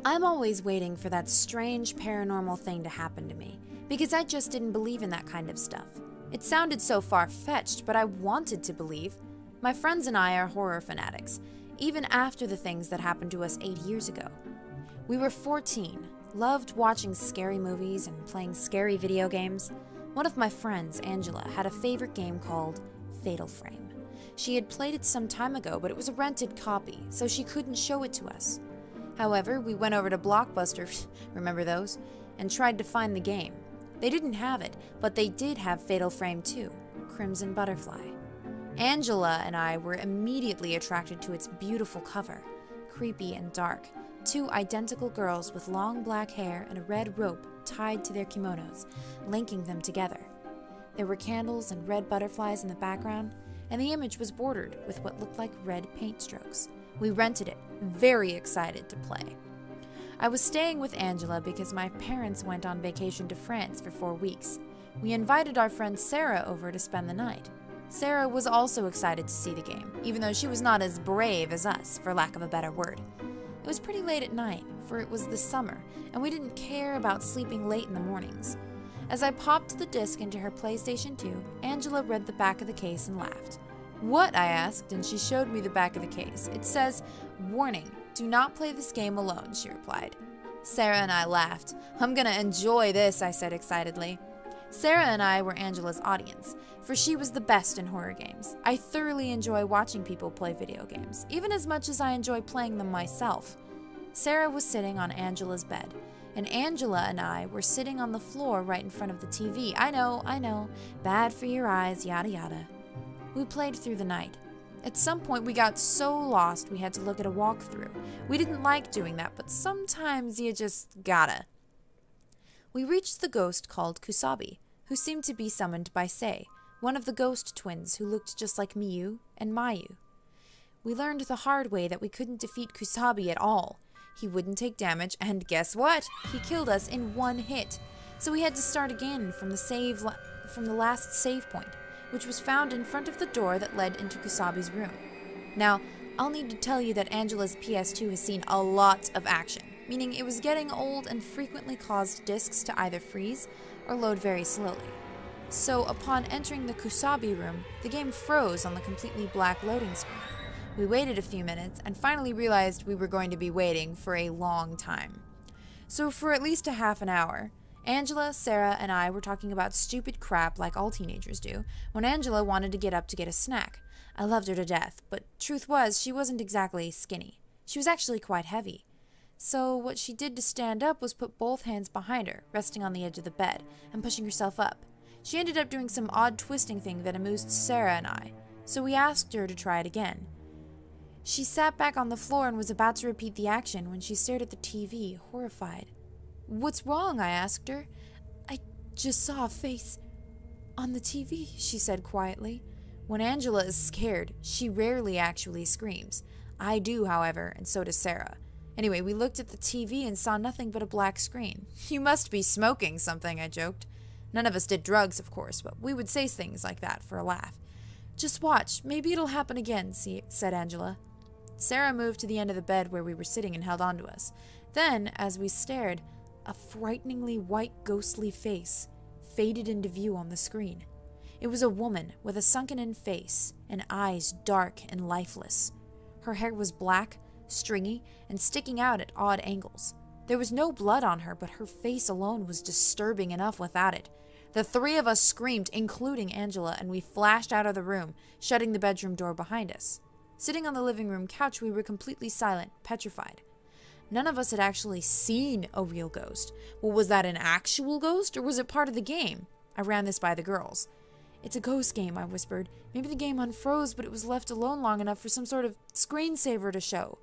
I'm always waiting for that strange paranormal thing to happen to me, because I just didn't believe in that kind of stuff. It sounded so far-fetched, but I wanted to believe. My friends and I are horror fanatics, even after the things that happened to us 8 years ago. We were 14, loved watching scary movies and playing scary video games. One of my friends, Angela, had a favorite game called Fatal Frame. She had played it some time ago, but it was a rented copy, so she couldn't show it to us. However, we went over to Blockbuster, remember those, and tried to find the game. They didn't have it, but they did have Fatal Frame 2, Crimson Butterfly. Angela and I were immediately attracted to its beautiful cover, creepy and dark, two identical girls with long black hair and a red rope tied to their kimonos, linking them together. There were candles and red butterflies in the background, and the image was bordered with what looked like red paint strokes. We rented it, very excited to play. I was staying with Angela because my parents went on vacation to France for 4 weeks. We invited our friend Sarah over to spend the night. Sarah was also excited to see the game, even though she was not as brave as us, for lack of a better word. It was pretty late at night, for it was the summer, and we didn't care about sleeping late in the mornings. As I popped the disc into her PlayStation 2, Angela read the back of the case and laughed. "What?" I asked, and she showed me the back of the case. It says, "Warning, do not play this game alone," she replied. Sarah and I laughed. "I'm gonna enjoy this," I said excitedly. Sarah and I were Angela's audience, for she was the best in horror games. I thoroughly enjoy watching people play video games, even as much as I enjoy playing them myself. Sarah was sitting on Angela's bed, and Angela and I were sitting on the floor right in front of the TV. I know, bad for your eyes, yada yada. We played through the night. At some point we got so lost we had to look at a walkthrough. We didn't like doing that, but sometimes you just gotta. We reached the ghost called Kusabi, who seemed to be summoned by Sei, one of the ghost twins who looked just like Miyu and Mayu. We learned the hard way that we couldn't defeat Kusabi at all. He wouldn't take damage, and guess what? He killed us in 1 hit. So we had to start again from the last save point, which was found in front of the door that led into Kusabi's room. Now, I'll need to tell you that Angela's PS2 has seen a lot of action, meaning it was getting old and frequently caused discs to either freeze or load very slowly. So upon entering the Kusabi room, the game froze on the completely black loading screen. We waited a few minutes and finally realized we were going to be waiting for a long time. So for at least a half an hour, Angela, Sarah, and I were talking about stupid crap like all teenagers do, when Angela wanted to get up to get a snack. I loved her to death, but truth was, she wasn't exactly skinny. She was actually quite heavy. So what she did to stand up was put both hands behind her, resting on the edge of the bed, and pushing herself up. She ended up doing some odd twisting thing that amused Sarah and I, so we asked her to try it again. She sat back on the floor and was about to repeat the action when she stared at the TV, horrified. "What's wrong?" I asked her. "I just saw a face on the TV," she said quietly. When Angela is scared, she rarely actually screams. I do, however, and so does Sarah. Anyway, we looked at the TV and saw nothing but a black screen. "You must be smoking something," I joked. None of us did drugs, of course, but we would say things like that for a laugh. "Just watch, maybe it'll happen again," said Angela. Sarah moved to the end of the bed where we were sitting and held on to us. Then, as we stared, a frighteningly white, ghostly face faded into view on the screen. It was a woman with a sunken-in face and eyes dark and lifeless. Her hair was black, stringy, and sticking out at odd angles. There was no blood on her, but her face alone was disturbing enough without it. The 3 of us screamed, including Angela, and we flashed out of the room, shutting the bedroom door behind us. Sitting on the living room couch, we were completely silent, petrified. None of us had actually seen a real ghost. Well, was that an actual ghost, or was it part of the game? I ran this by the girls. "It's a ghost game," I whispered. "Maybe the game unfroze, but it was left alone long enough for some sort of screensaver to show."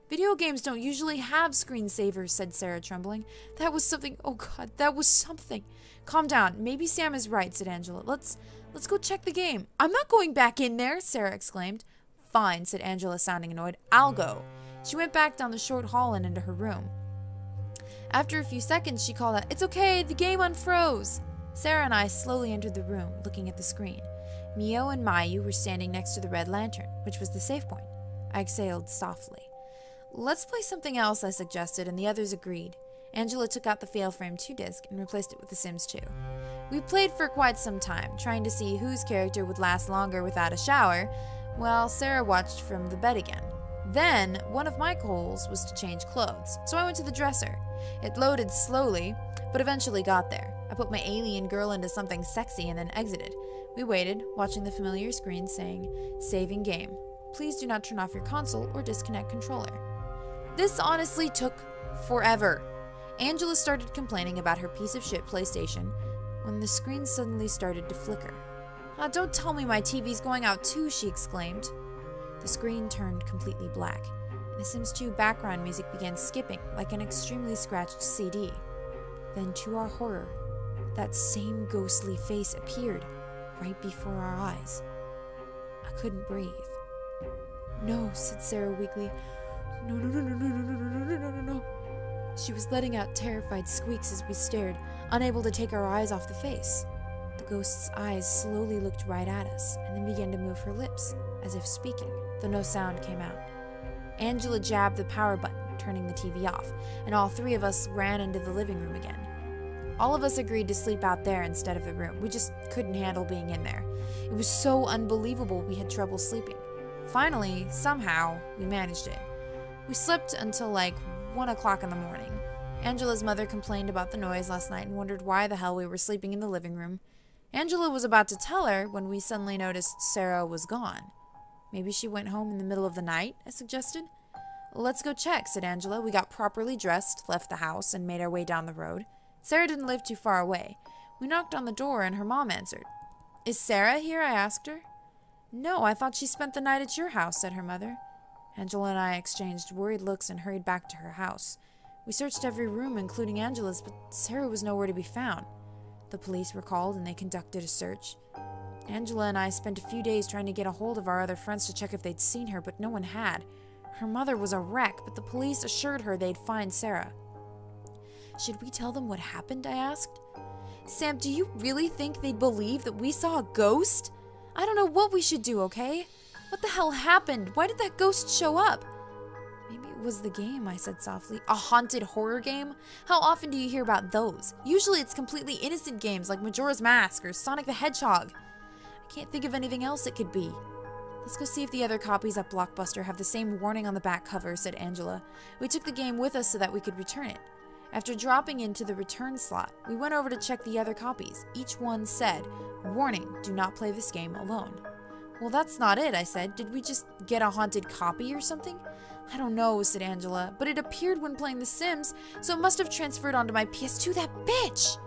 "Video games don't usually have screensavers," said Sarah, trembling. "That was something. Oh God, that was something." "Calm down. Maybe Sam is right," said Angela. Let's go check the game." "I'm not going back in there," Sarah exclaimed. "Fine," said Angela, sounding annoyed. "I'll go." She went back down the short hall and into her room. After a few seconds, she called out, "It's okay, the game unfroze." Sarah and I slowly entered the room, looking at the screen. Mio and Mayu were standing next to the red lantern, which was the save point. I exhaled softly. Let's play something else, I suggested, and the others agreed. Angela took out the Fatal Frame 2 disc and replaced it with The Sims 2. We played for quite some time, trying to see whose character would last longer without a shower, while Sarah watched from the bed again. Then, one of my goals was to change clothes, so I went to the dresser. It loaded slowly, but eventually got there. I put my alien girl into something sexy and then exited. We waited, watching the familiar screen saying, "Saving game. Please do not turn off your console or disconnect controller." This honestly took forever. Angela started complaining about her piece of shit PlayStation when the screen suddenly started to flicker. Don't tell me my TV's going out too," she exclaimed. The screen turned completely black, and The Sims 2 background music began skipping like an extremely scratched CD. Then, to our horror, that same ghostly face appeared right before our eyes. I couldn't breathe. "No," said Sarah weakly. "No, no, no, no, no, no, no, no, no, no, no." She was letting out terrified squeaks as we stared, unable to take our eyes off the face. The ghost's eyes slowly looked right at us, and then began to move her lips, as if speaking, though no sound came out. Angela jabbed the power button, turning the TV off, and all three of us ran into the living room again. All of us agreed to sleep out there instead of the room. We just couldn't handle being in there. It was so unbelievable we had trouble sleeping. Finally, somehow, we managed it. We slept until like 1 o'clock in the morning. Angela's mother complained about the noise last night and wondered why the hell we were sleeping in the living room. Angela was about to tell her when we suddenly noticed Sarah was gone. "Maybe she went home in the middle of the night," I suggested. "Let's go check," said Angela. We got properly dressed, left the house, and made our way down the road. Sarah didn't live too far away. We knocked on the door and her mom answered. "Is Sarah here?" I asked her. "No, I thought she spent the night at your house," said her mother. Angela and I exchanged worried looks and hurried back to her house. We searched every room, including Angela's, but Sarah was nowhere to be found. The police were called and they conducted a search. Angela and I spent a few days trying to get a hold of our other friends to check if they'd seen her, but no one had. Her mother was a wreck, but the police assured her they'd find Sarah. "Should we tell them what happened?" I asked. "Sam, do you really think they'd believe that we saw a ghost? I don't know what we should do, okay? What the hell happened? Why did that ghost show up?" "Maybe it was the game," I said softly. "A haunted horror game? How often do you hear about those? Usually it's completely innocent games like Majora's Mask or Sonic the Hedgehog. I can't think of anything else it could be." "Let's go see if the other copies at Blockbuster have the same warning on the back cover," said Angela. We took the game with us so that we could return it. After dropping into the return slot, we went over to check the other copies. Each one said, "Warning, do not play this game alone." "Well, that's not it," I said. "Did we just get a haunted copy or something?" "I don't know," said Angela, "but it appeared when playing The Sims, so it must have transferred onto my PS2, that bitch!"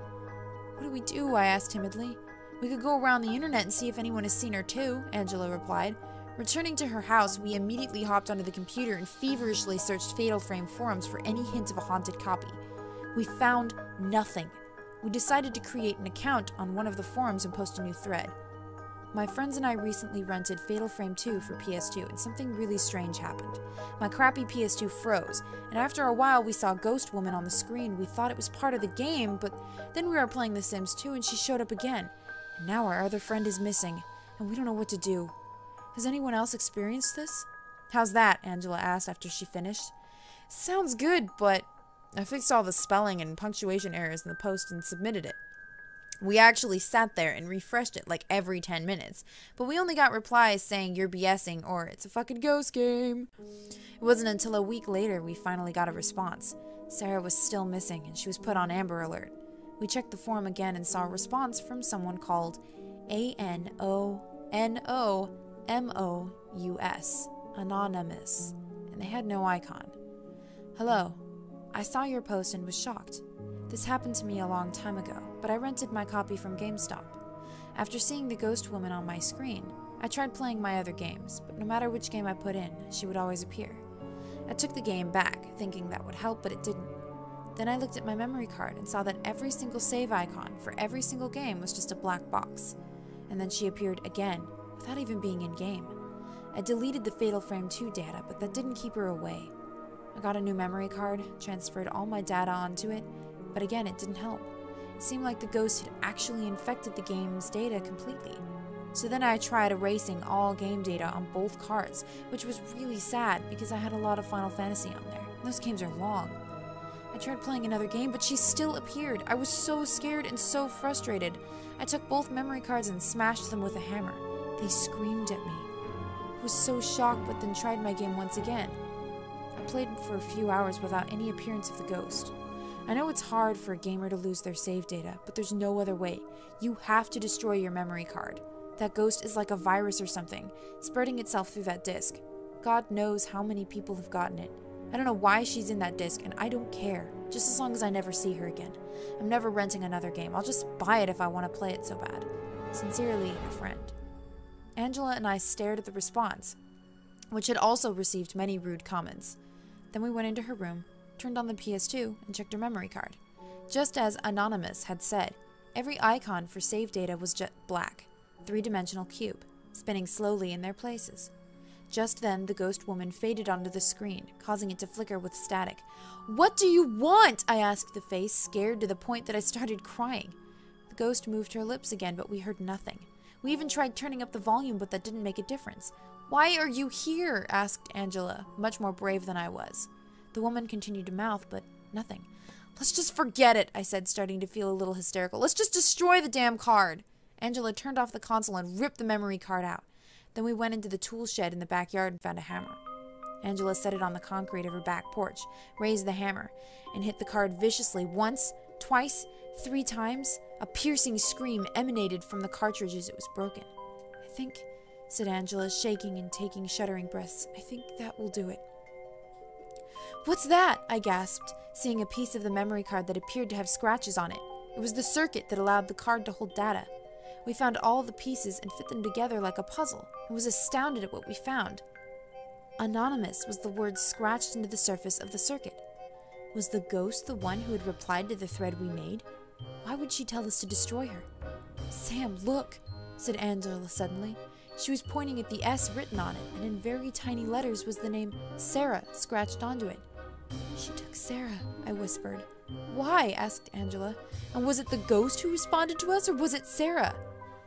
"What do we do?" I asked timidly. "We could go around the internet and see if anyone has seen her too," Angela replied. Returning to her house, we immediately hopped onto the computer and feverishly searched Fatal Frame forums for any hint of a haunted copy. We found nothing. We decided to create an account on one of the forums and post a new thread. "My friends and I recently rented Fatal Frame 2 for PS2, and something really strange happened. My crappy PS2 froze, and after a while we saw a ghost woman on the screen. We thought it was part of the game, but then we were playing The Sims 2 and she showed up again. And now our other friend is missing, and we don't know what to do. Has anyone else experienced this?" "How's that?" Angela asked after she finished. "Sounds good, but..." I fixed all the spelling and punctuation errors in the post and submitted it. We actually sat there and refreshed it like every 10 minutes, but we only got replies saying "you're BSing" or "it's a fucking ghost game." It wasn't until a week later we finally got a response. Sarah was still missing and she was put on Amber Alert. We checked the forum again and saw a response from someone called ANONOMOUS, Anonymous, and they had no icon. "Hello. I saw your post and was shocked. This happened to me a long time ago, but I rented my copy from GameStop. After seeing the ghost woman on my screen, I tried playing my other games, but no matter which game I put in, she would always appear. I took the game back, thinking that would help, but it didn't. Then I looked at my memory card and saw that every single save icon for every single game was just a black box. And then she appeared again, without even being in-game. I deleted the Fatal Frame 2 data, but that didn't keep her away. I got a new memory card, transferred all my data onto it, but again, it didn't help. It seemed like the ghost had actually infected the game's data completely. So then I tried erasing all game data on both cards, which was really sad because I had a lot of Final Fantasy on there. Those games are long. I tried playing another game, but she still appeared. I was so scared and so frustrated. I took both memory cards and smashed them with a hammer. They screamed at me. I was so shocked, but then tried my game once again. I played for a few hours without any appearance of the ghost. I know it's hard for a gamer to lose their save data, but there's no other way. You have to destroy your memory card. That ghost is like a virus or something, spreading itself through that disc. God knows how many people have gotten it. I don't know why she's in that disc, and I don't care, just as long as I never see her again. I'm never renting another game. I'll just buy it if I want to play it so bad. Sincerely, a friend. Angela and I stared at the response, which had also received many rude comments. Then we went into her room, turned on the PS2, and checked her memory card. Just as Anonymous had said, every icon for save data was jet black, three-dimensional cube, spinning slowly in their places. Just then, the ghost woman faded onto the screen, causing it to flicker with static. "What do you want?" I asked the face, scared to the point that I started crying. The ghost moved her lips again, but we heard nothing. We even tried turning up the volume, but that didn't make a difference. "Why are you here?" asked Angela, much more brave than I was. The woman continued to mouth, but nothing. "Let's just forget it," I said, starting to feel a little hysterical. "Let's just destroy the damn card." Angela turned off the console and ripped the memory card out. Then we went into the tool shed in the backyard and found a hammer. Angela set it on the concrete of her back porch, raised the hammer, and hit the card viciously once, twice, 3 times. A piercing scream emanated from the cartridge as it was broken. "I think," said Angela, shaking and taking shuddering breaths, "I think that will do it." "What's that?" I gasped, seeing a piece of the memory card that appeared to have scratches on it. It was the circuit that allowed the card to hold data. We found all the pieces and fit them together like a puzzle. I was astounded at what we found. Anonymous was the word scratched into the surface of the circuit. Was the ghost the one who had replied to the thread we made? Why would she tell us to destroy her? "Sam, look," said Angela suddenly. She was pointing at the S written on it, and in very tiny letters was the name Sarah scratched onto it. "She took Sarah," I whispered. "Why?" asked Angela. "And was it the ghost who responded to us, or was it Sarah?"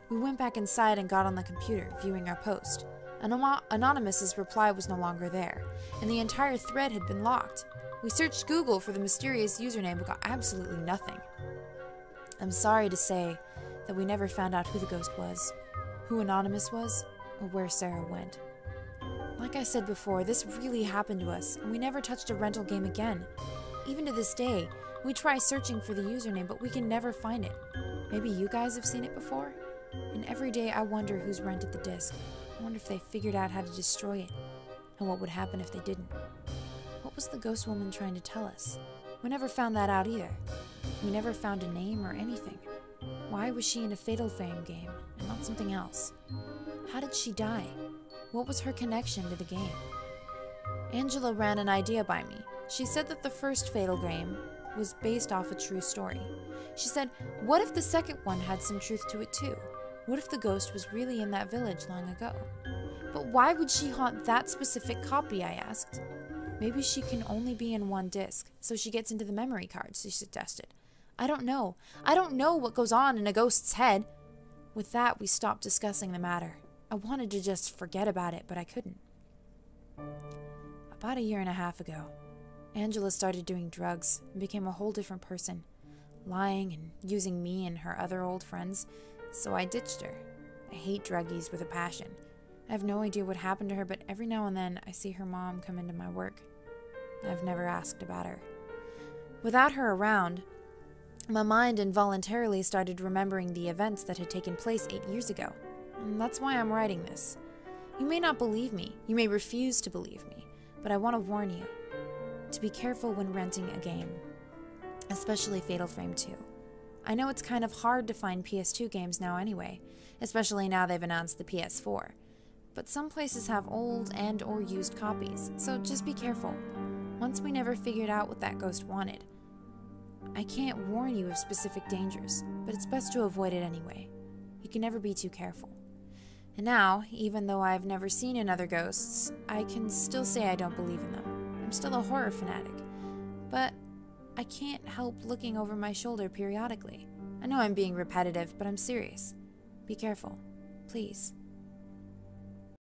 We went back inside and got on the computer, viewing our post. Anonymous's reply was no longer there, and the entire thread had been locked. We searched Google for the mysterious username but got absolutely nothing. I'm sorry to say that we never found out who the ghost was, who Anonymous was, or where Sarah went. Like I said before, this really happened to us, and we never touched a rental game again. Even to this day, we try searching for the username, but we can never find it. Maybe you guys have seen it before? And every day I wonder who's rented the disc. I wonder if they figured out how to destroy it, and what would happen if they didn't. What was the ghost woman trying to tell us? We never found that out either. We never found a name or anything. Why was she in a Fatal Frame game, and not something else? How did she die? What was her connection to the game? Angela ran an idea by me. She said that the first Fatal game was based off a true story. She said, what if the second one had some truth to it too? What if the ghost was really in that village long ago? But why would she haunt that specific copy, I asked. Maybe she can only be in one disc, so she gets into the memory card, she suggested. I don't know. I don't know what goes on in a ghost's head. With that, we stopped discussing the matter. I wanted to just forget about it, but I couldn't. About 1.5 years ago, Angela started doing drugs and became a whole different person, lying and using me and her other old friends, so I ditched her. I hate druggies with a passion. I have no idea what happened to her, but every now and then I see her mom come into my work. I've never asked about her. Without her around, my mind involuntarily started remembering the events that had taken place 8 years ago, and that's why I'm writing this. You may not believe me, you may refuse to believe me, but I want to warn you to be careful when renting a game, especially Fatal Frame 2. I know it's kind of hard to find PS2 games now anyway, especially now they've announced the PS4, but some places have old and or used copies, so just be careful. Once we never figured out what that ghost wanted. I can't warn you of specific dangers, but it's best to avoid it anyway. You can never be too careful. And now, even though I've never seen another ghosts, I can still say I don't believe in them. I'm still a horror fanatic. But I can't help looking over my shoulder periodically. I know I'm being repetitive, but I'm serious. Be careful. Please.